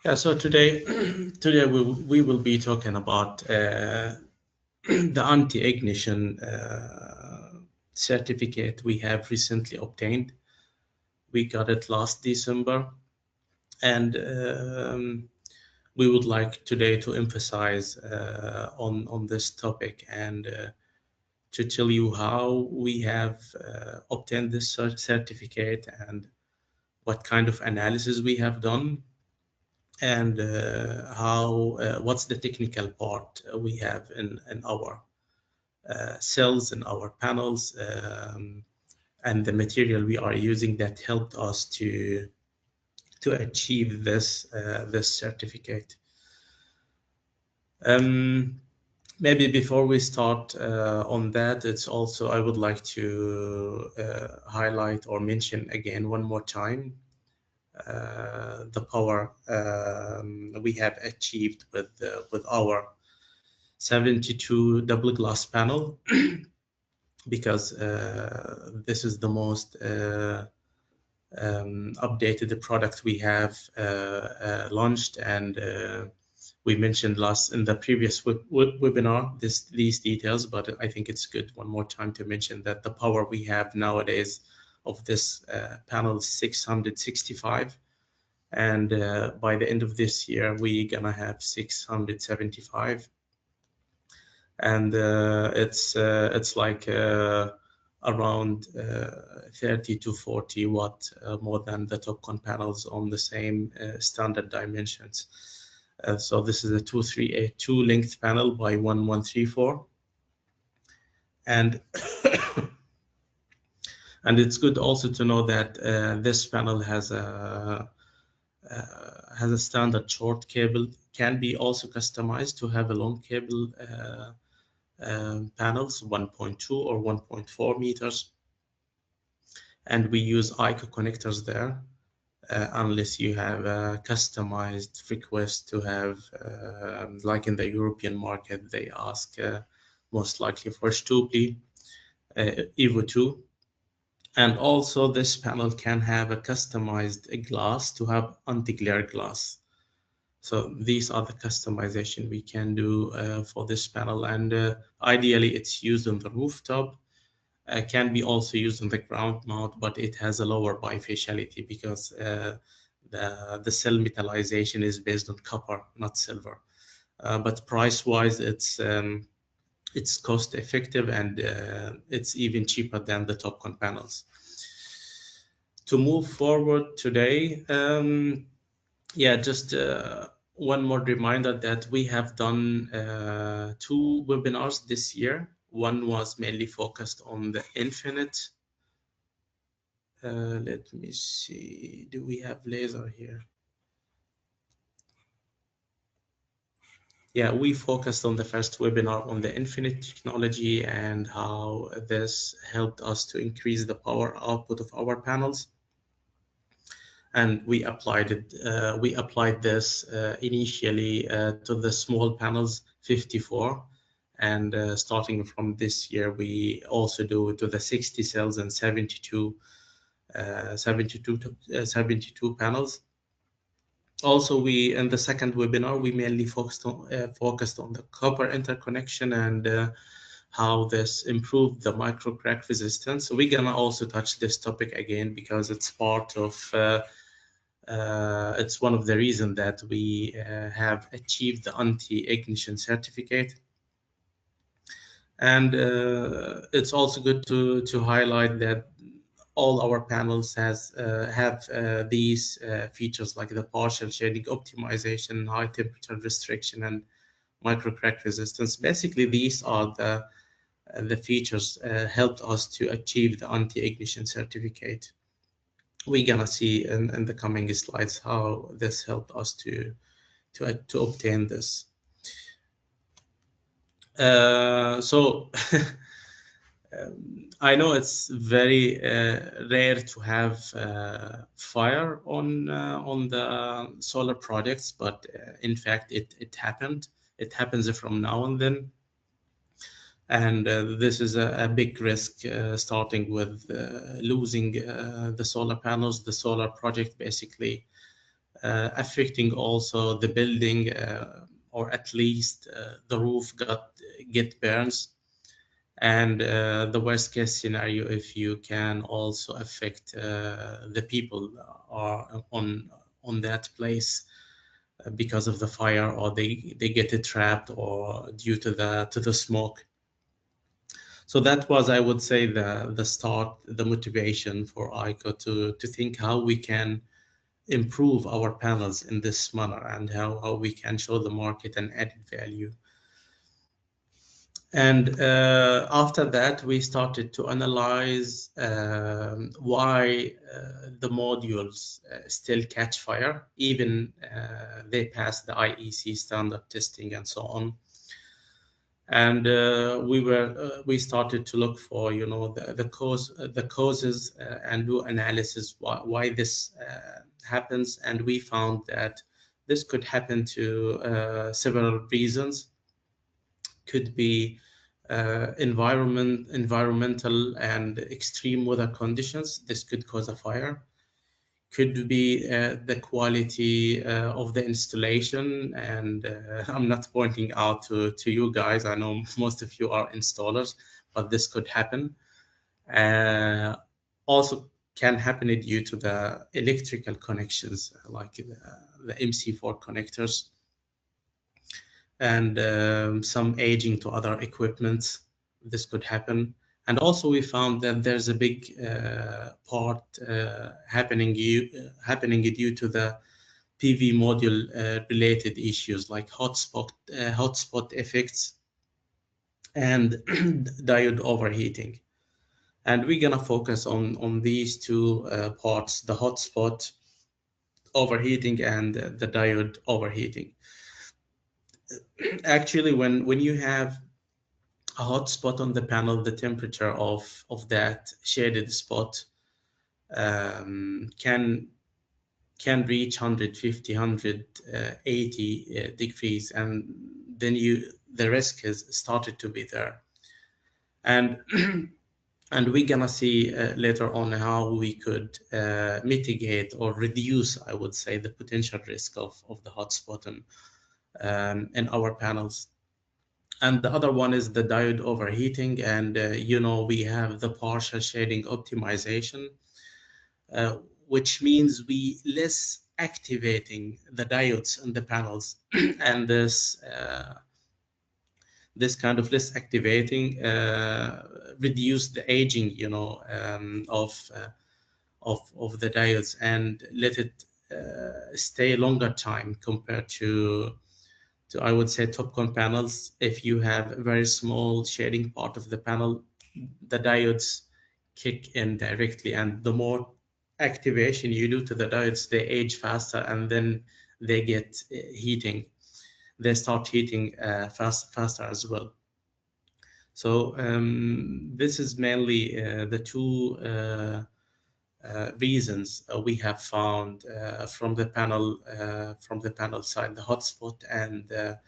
Yeah, so today, today we will be talking about the anti-ignition certificate we have recently obtained. We got it last December, and we would like today to emphasize on this topic and to tell you how we have obtained this certificate and what kind of analysis we have done and how what's the technical part we have in our cells in our panels, and the material we are using that helped us to achieve this certificate. Um, Maybe before we start on that, it's also I would like to highlight or mention again one more time the power we have achieved with our 72 double glass panel because this is the most updated product we have launched, and we mentioned last in the previous webinar these details, but I think it's good one more time to mention that the power we have nowadays of this panel is 665, and by the end of this year we're gonna have 675, and it's like around 30 to 40 watt more than the TopCon panels on the same standard dimensions. So this is a 2382 length panel by 1134, and and it's good also to know that this panel has a standard short cable, can be also customized to have a long cable panels 1.2 or 1.4 meters, and we use AIKO connectors there unless you have a customized request to have like in the European market they ask most likely for Stupli Evo 2. And also this panel can have a customized glass to have anti-glare glass. So these are the customization we can do for this panel, and ideally it's used on the rooftop. Can be also used on the ground mount, but it has a lower bifaciality because the cell metallization is based on copper, not silver. But price-wise, it's cost effective, and it's even cheaper than the TopCon panels. To move forward today, yeah, just one more reminder that we have done 2 webinars this year. One was mainly focused on the infinite. Let me see, do we have laser here? Yeah, we focused on the first webinar on the infinite technology and how this helped us to increase the power output of our panels. And we applied it. We applied this initially to the small panels 54, and starting from this year, we also do it to the 60 cells and 72 panels. Also, we in the second webinar we mainly focused on the copper interconnection and how this improved the micro crack resistance. So we're gonna also touch this topic again because it's part of it's one of the reasons that we have achieved the anti-ignition certificate. And it's also good to highlight that all our panels have these features like the partial shading optimization, high temperature restriction, and micro crack resistance. Basically, these are the features helped us to achieve the anti-ignition certificate. We're gonna see in the coming slides how this helped us to obtain this. So I know it's very rare to have fire on the solar projects, but in fact it happened. It happens from now and then, and this is a big risk, starting with losing the solar panels. The solar project basically affecting also the building, or at least the roof get burns. And the worst case scenario, if you can also affect the people are on that place because of the fire, or they get trapped or due to the smoke. So that was, I would say, the start, the motivation for AIKO to think how we can improve our panels in this manner, and how we can show the market an added value. And after that, we started to analyze why the modules still catch fire, even they pass the IEC standard testing and so on. And we started to look for, you know, the causes, and do analysis why this happens. And we found that this could happen to several reasons. Could be environmental and extreme weather conditions. This could cause a fire. Could be the quality of the installation, and I'm not pointing out to you guys. I know most of you are installers, but this could happen. Also can happen due to the electrical connections, like the MC4 connectors, and some aging to other equipment. This could happen. And also we found that there's a big part happening due to the PV module related issues, like hotspot effects and diode overheating. And we're gonna focus on these two parts: the hotspot overheating and the diode overheating. Actually, when you have a hot spot on the panel, the temperature of that shaded spot can reach 150, 180 degrees, and then the risk has started to be there. And and we're gonna see later on how we could mitigate or reduce, I would say, the potential risk of the hotspot in our panels. And the other one is the diode overheating. And you know, we have the partial shading optimization, which means we less activating the diodes in the panels. And this kind of less activating reduce the aging, you know, of the diodes, and let it stay longer time compared to I would say TOPCon panels. If you have a very small shading part of the panel, the diodes kick in directly, and the more activation you do to the diodes, they age faster, and then they get heating. They start heating faster as well. So this is mainly the two reasons we have found from the panel side: the hotspot and the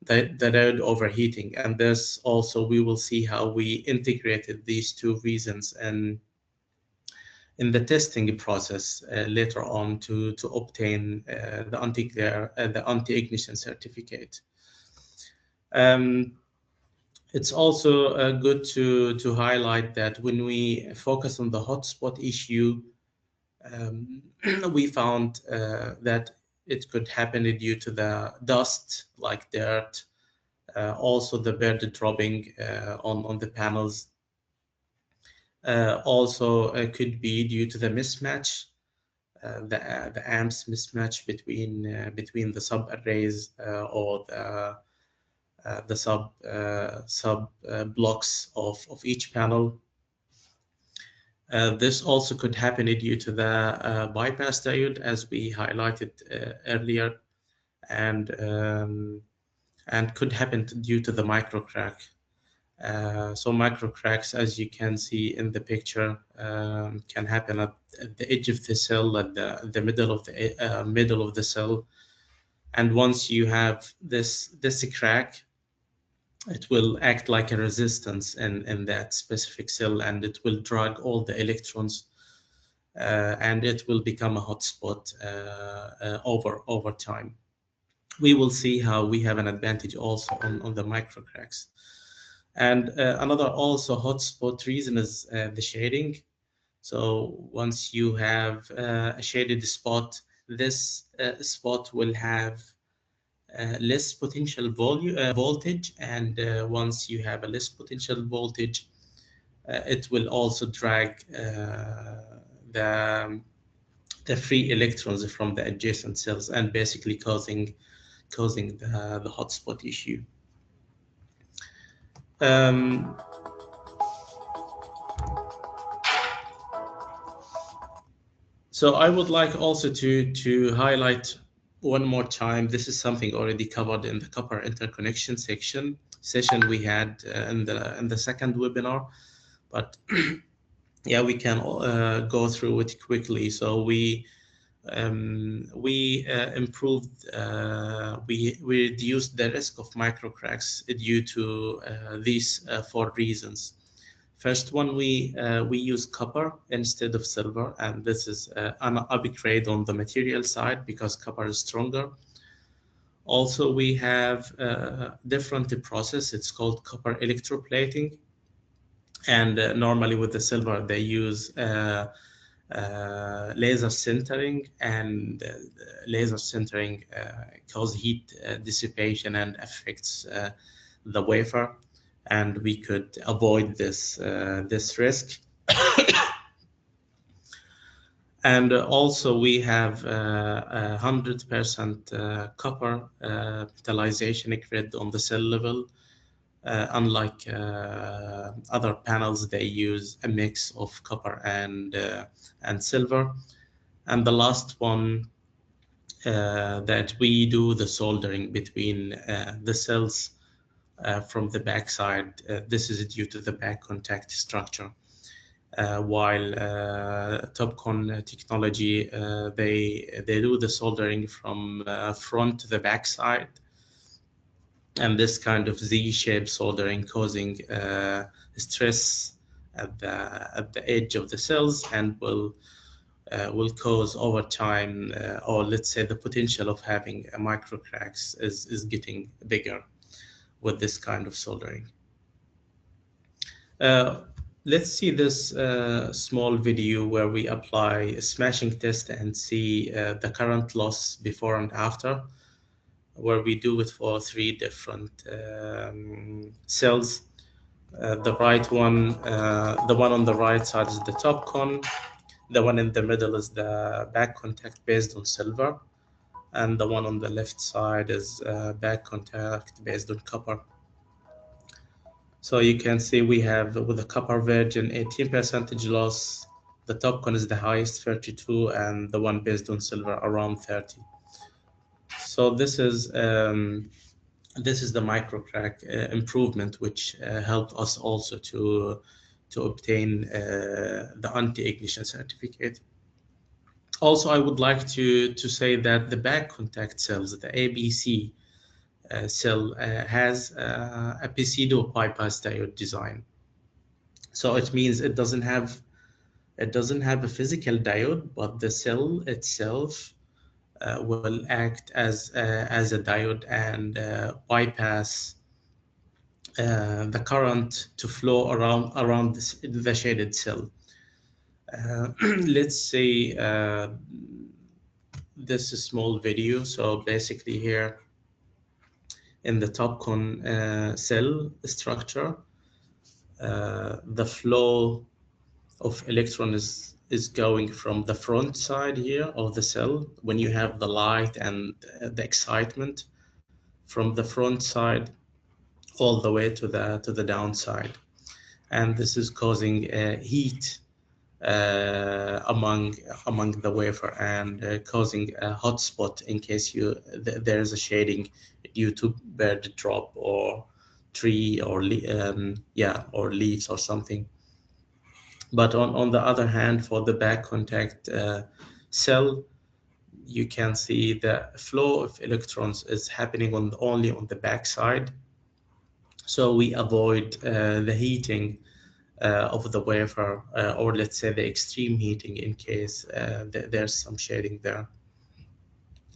diode overheating. And this also, we will see how we integrated these two reasons and in the testing process later on to obtain the anti-ignition certificate. It's also good to highlight that when we focus on the hotspot issue, we found that it could happen due to the dust, like dirt, also the bird dropping on the panels. Also could be due to the mismatch, the amps mismatch between the sub arrays or the sub blocks of each panel. This also could happen due to the bypass diode, as we highlighted earlier, and could happen due to the micro crack. So micro cracks, as you can see in the picture, can happen at the edge of the cell, at the middle of the cell. And once you have this crack, it will act like a resistance in that specific cell, and it will drag all the electrons and it will become a hotspot over time. We will see how we have an advantage also on the micro cracks. And another also hotspot reason is the shading. So once you have a shaded spot, this spot will have less potential voltage, and once you have a less potential voltage, it will also drag the free electrons from the adjacent cells and basically causing the hotspot issue. So I would like also to highlight one more time. This is something already covered in the copper interconnection session we had in the second webinar, but yeah, we can go through it quickly. So we improved, we reduced the risk of microcracks due to these 4 reasons. First one, we use copper instead of silver, and this is an upgrade on the material side because copper is stronger. Also, we have a different process. It's called copper electroplating, and normally with the silver they use laser sintering, and laser sintering cause heat dissipation and affects the wafer, and we could avoid this risk. And also we have 100% copper metallization grid on the cell level. Unlike other panels, they use a mix of copper and silver. And the last one, that we do the soldering between the cells from the backside. This is due to the back contact structure. While TOPCon technology, they do the soldering from front to the backside, and this kind of Z-shaped soldering causing stress at the edge of the cells, and will cause over time, or let's say the potential of having a micro cracks is getting bigger with this kind of soldering. Let's see this small video where we apply a smashing test and see the current loss before and after, where we do it for 3 different cells. The one on the right side is the TOPCon, the one in the middle is the back contact based on silver, and the one on the left side is back contact based on copper. So you can see we have with the copper version 18% loss, the TOPCon is the highest 32, and the one based on silver around 30. So this is the microcrack improvement, which helped us also to obtain the anti-ignition certificate. Also, I would like to say that the back contact cells, the ABC cell, has a pseudo bypass diode design. So it means it doesn't have a physical diode, but the cell itself will act as a diode and bypass the current to flow around the shaded cell. Let's see this small video. So basically here in the TOPCon cell structure, the flow of electron is going from the front side here of the cell when you have the light and the excitement, from the front side all the way to the downside, and this is causing heat among the wafer, and causing a hotspot in case there is a shading due to bird drop or tree or or leaves or something. But on the other hand, for the back contact cell, you can see the flow of electrons is happening only on the back side. So we avoid the heating of the wafer, or let's say the extreme heating in case there's some shading there.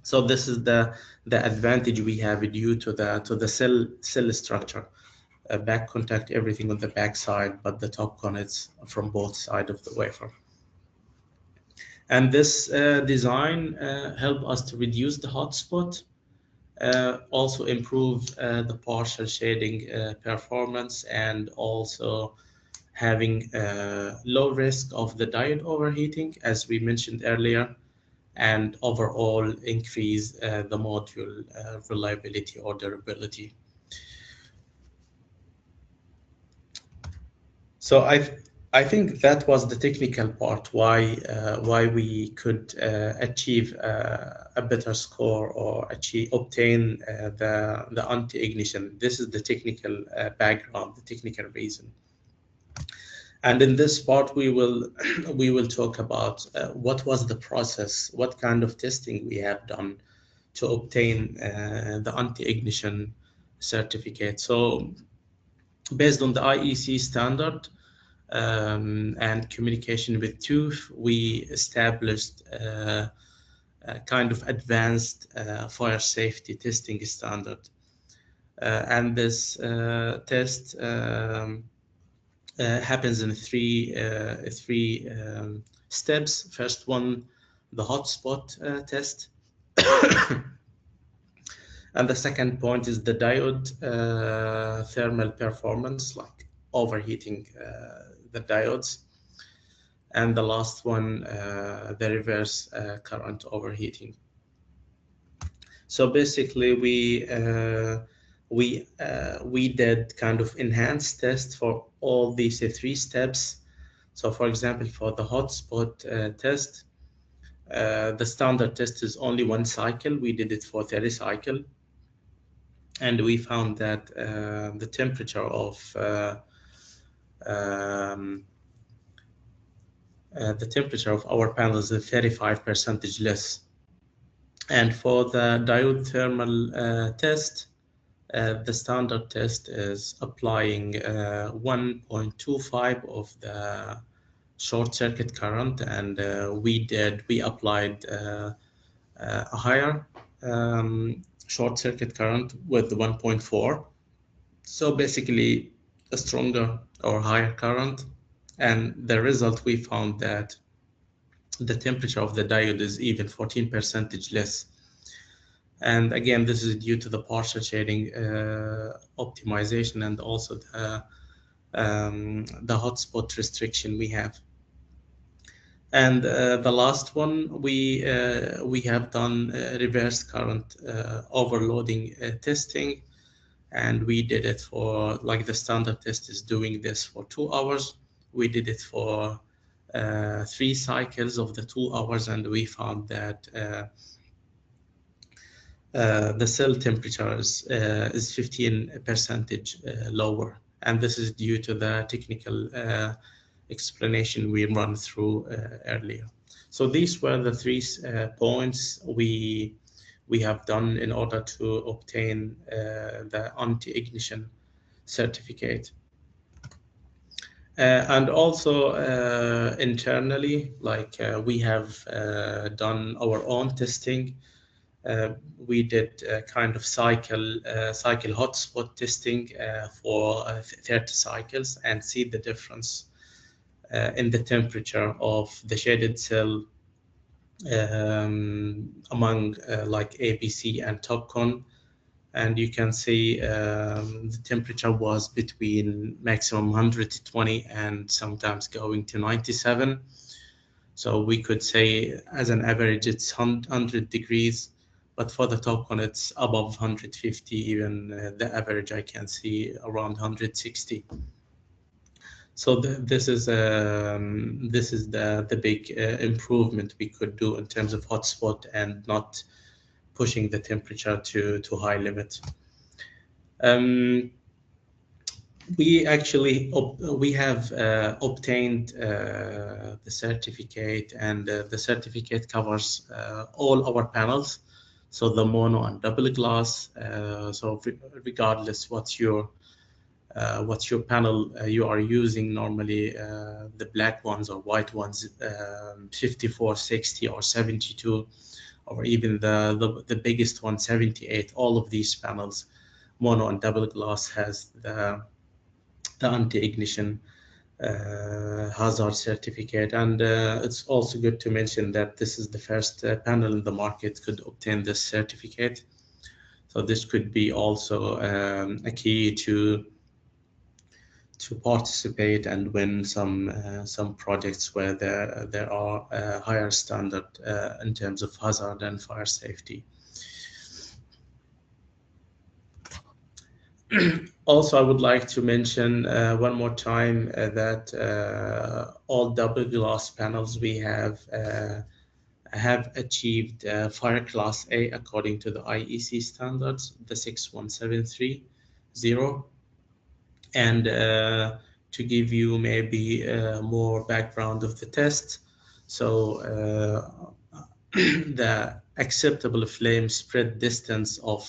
So this is the advantage we have due to the cell structure. Back contact, everything on the back side, but the top connects from both sides of the wafer. And this design helped us to reduce the hotspot, also improve the partial shading performance, and also having low risk of the diode overheating, as we mentioned earlier, and overall increase the module reliability or durability. So I think that was the technical part, why we could achieve a better score or obtain the anti-ignition. This is the technical background, the technical reason. And in this part, we will talk about what was the process, what kind of testing we have done to obtain the anti-ignition certificate. So based on the IEC standard and communication with TÜV, we established a kind of advanced fire safety testing standard. And this test happens in three steps. First one, the hotspot test. And the second point is the diode thermal performance, like overheating the diodes. And the last one, the reverse current overheating. So basically, we did kind of enhanced test for all these three steps. So for example, for the hotspot test, the standard test is only one cycle. We did it for 30 cycles. And we found that the temperature of our panels is 35% less. And for the diode thermal test, the standard test is applying 1.25 of the short circuit current, and we applied a higher short circuit current with 1.4. So basically a stronger or higher current. And the result, we found that the temperature of the diode is even 14% less. And again, this is due to the partial shading optimization and also the hotspot restriction we have. And the last one, we have done reverse current overloading testing, and we did it for, like the standard test is doing this for 2 hours. We did it for 3 cycles of the 2 hours, and we found that the cell temperature is 15% lower, and this is due to the technical explanation we run through earlier. So these were the 3 points we have done in order to obtain the anti-ignition certificate. And also internally, like we have done our own testing. We did kind of cycle hotspot testing for 30 cycles and see the difference in the temperature of the shaded cell among like ABC and TopCon. And you can see the temperature was between maximum 120 and sometimes going to 97. So we could say as an average it's 100 degrees, but for the TopCon it's above 150, even the average I can see around 160. So this is the big improvement we could do in terms of hotspot and not pushing the temperature to high limit. We actually have obtained the certificate, and the certificate covers all our panels, so the mono and double glass. So regardless what's your what your panel you are using. Normally, the black ones or white ones, 54, 60, or 72, or even the biggest one, 78. All of these panels, mono and double glass, has the anti-ignition hazard certificate. And it's also good to mention that this is the first panel in the market could obtain this certificate. So this could be also a key to participate and win some projects where there are higher standard in terms of hazard and fire safety. Also, I would like to mention one more time that all double glass panels we have achieved fire class A according to the IEC standards, the 61730. And to give you maybe more background of the test, so the acceptable flame spread distance of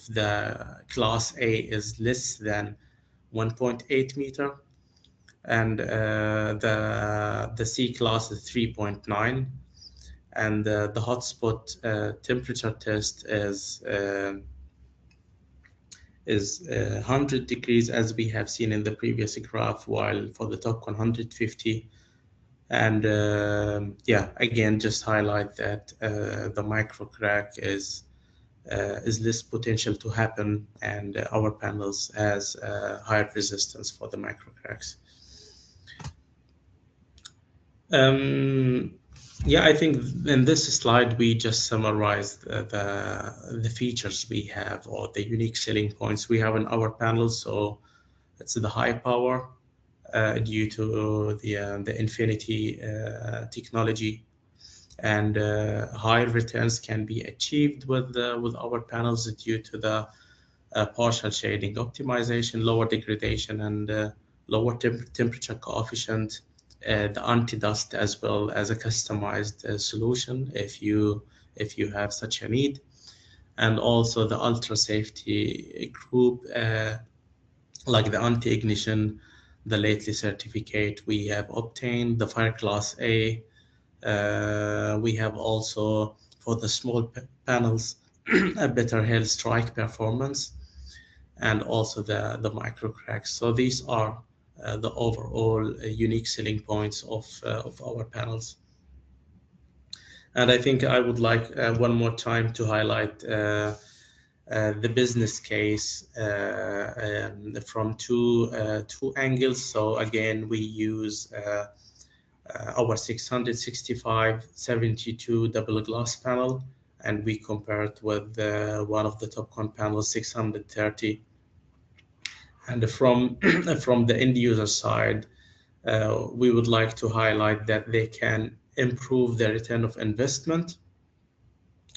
the class A is less than 1.8 meter, and the C class is 3.9, and the hotspot temperature test is 100 degrees, as we have seen in the previous graph, while for the top 150. And yeah, again, just highlight that the micro crack is less potential to happen, and our panels has higher resistance for the micro cracks. Yeah, I think in this slide we just summarized the features we have, or the unique selling points we have in our panels. So it's the high power due to the infinity technology, and high returns can be achieved with our panels due to the partial shading optimization, lower degradation, and lower temperature coefficient, the anti-dust, as well as a customized solution if you have such a need, and also the ultra safety group, like the anti-ignition, the lately certificate we have obtained, the fire class A. We have also, for the small panels, a better hail strike performance, and also the micro cracks. So these are the overall unique selling points of our panels. And I think I would like one more time to highlight the business case from two angles. So again, we use our 665/72 double glass panel, and we compare it with one of the TOPCon panels, 630. And from the end user side, we would like to highlight that they can improve the return of investment.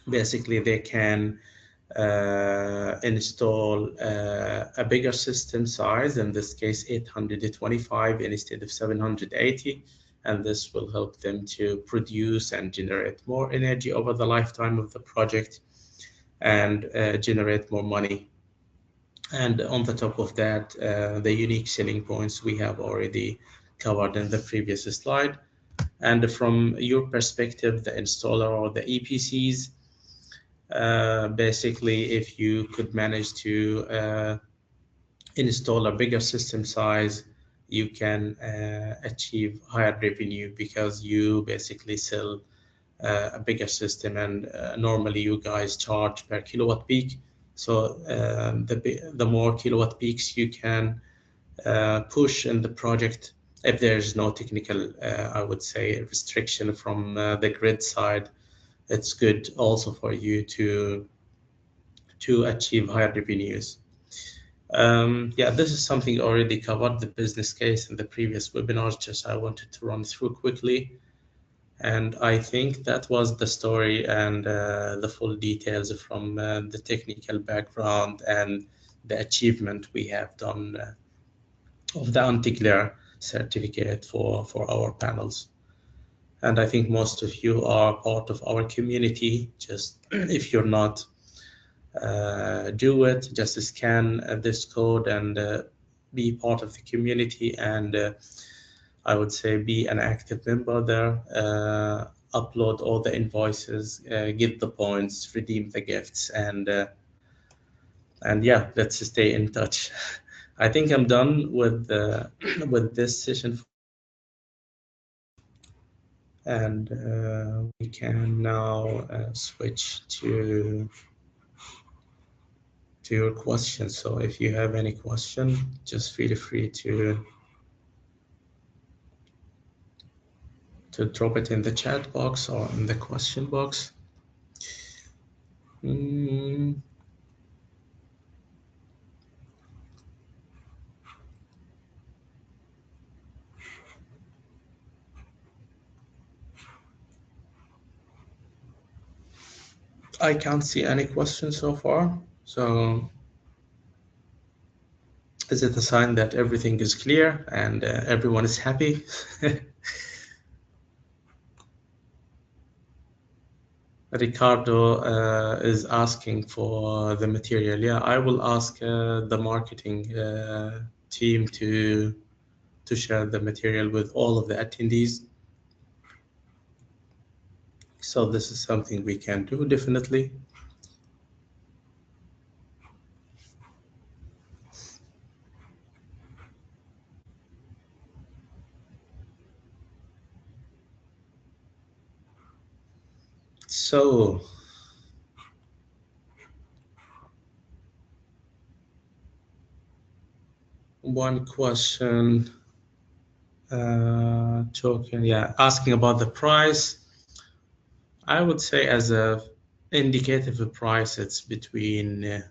Basically, they can install a bigger system size, in this case 825 instead of 780, and this will help them to produce and generate more energy over the lifetime of the project, and generate more money. And on the top of that, the unique selling points we have already covered in the previous slide. And from your perspective, the installer or the EPCs, basically, if you could manage to install a bigger system size, you can achieve higher revenue, because you basically sell a bigger system, and normally you guys charge per kilowatt peak. So the more kilowatt peaks you can push in the project, if there's no technical, I would say, restriction from the grid side, it's good also for you to achieve higher revenues. Yeah, this is something already covered, the business case in the previous webinars, just I wanted to run through quickly. And I think that was the story and the full details from the technical background and the achievement we have done of the anti-glare certificate for our panels. And I think most of you are part of our community. Just if you're not, do it. Just scan this code and be part of the community, and I would say be an active member there. Upload all the invoices, get the points, redeem the gifts, and yeah, let's stay in touch. I think I'm done with with this session for now, and we can now switch to your questions. So if you have any question, just feel free to drop it in the chat box or in the question box. Mm, I can't see any questions so far. So is it a sign that everything is clear and everyone is happy? Ricardo is asking for the material. Yeah, I will ask the marketing team to share the material with all of the attendees. So this is something we can do definitely. So one question, token, yeah, asking about the price. I would say as a indicative price, it's between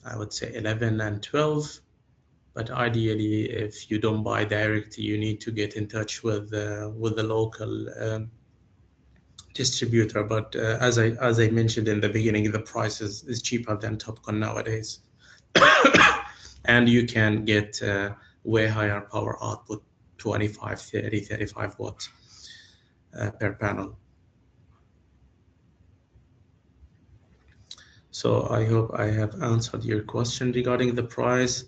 I would say 11 and 12. But ideally, if you don't buy direct, you need to get in touch with the local distributor. But as I mentioned in the beginning, the price is cheaper than Topcon nowadays, and you can get way higher power output, 25, 30, 35 watts per panel. So I hope I have answered your question regarding the price.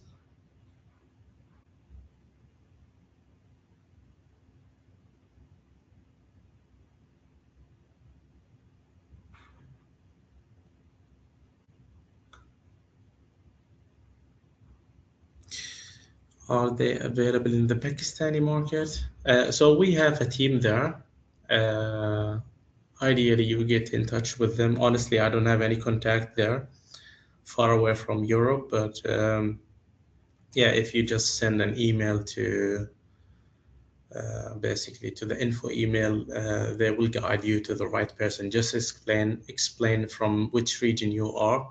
Are they available in the Pakistani market? So we have a team there. Ideally, you get in touch with them. Honestly, I don't have any contact there, far away from Europe. But yeah, if you just send an email to basically to the info email, they will guide you to the right person. Just explain from which region you are,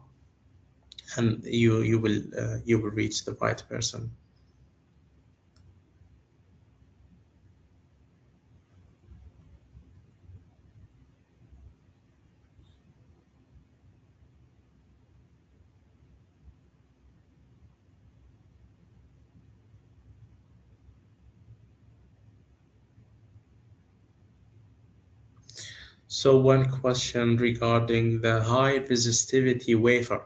and you will reach the right person. So one question regarding the high resistivity wafer.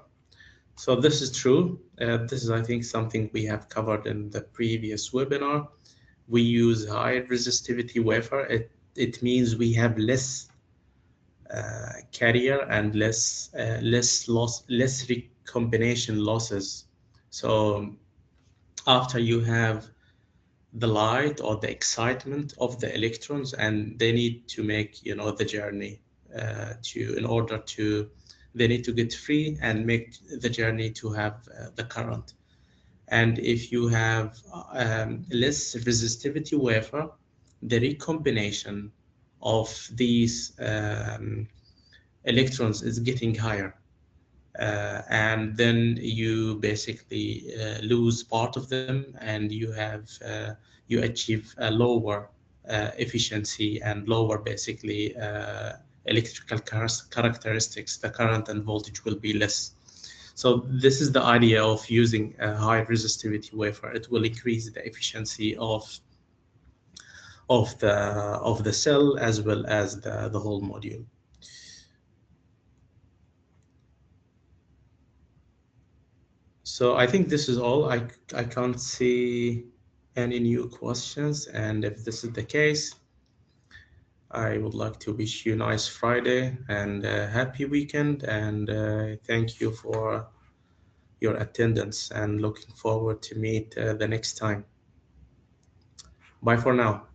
So this is true. This is, I think, something we have covered in the previous webinar. We use high resistivity wafer. It means we have less carrier and less recombination losses. So after you have the light or the excitement of the electrons, and they need to make the journey in order to they need to get free and make the journey to have the current. And if you have less resistivity wafer, the recombination of these electrons is getting higher, and then you basically lose part of them, and you achieve a lower efficiency and lower basically electrical characteristics. The current and voltage will be less. So this is the idea of using a high resistivity wafer. It will increase the efficiency of the cell as well as the whole module. So I think this is all. I can't see any new questions, and if this is the case, I would like to wish you a nice Friday and a happy weekend, and thank you for your attendance and looking forward to meet the next time. Bye for now.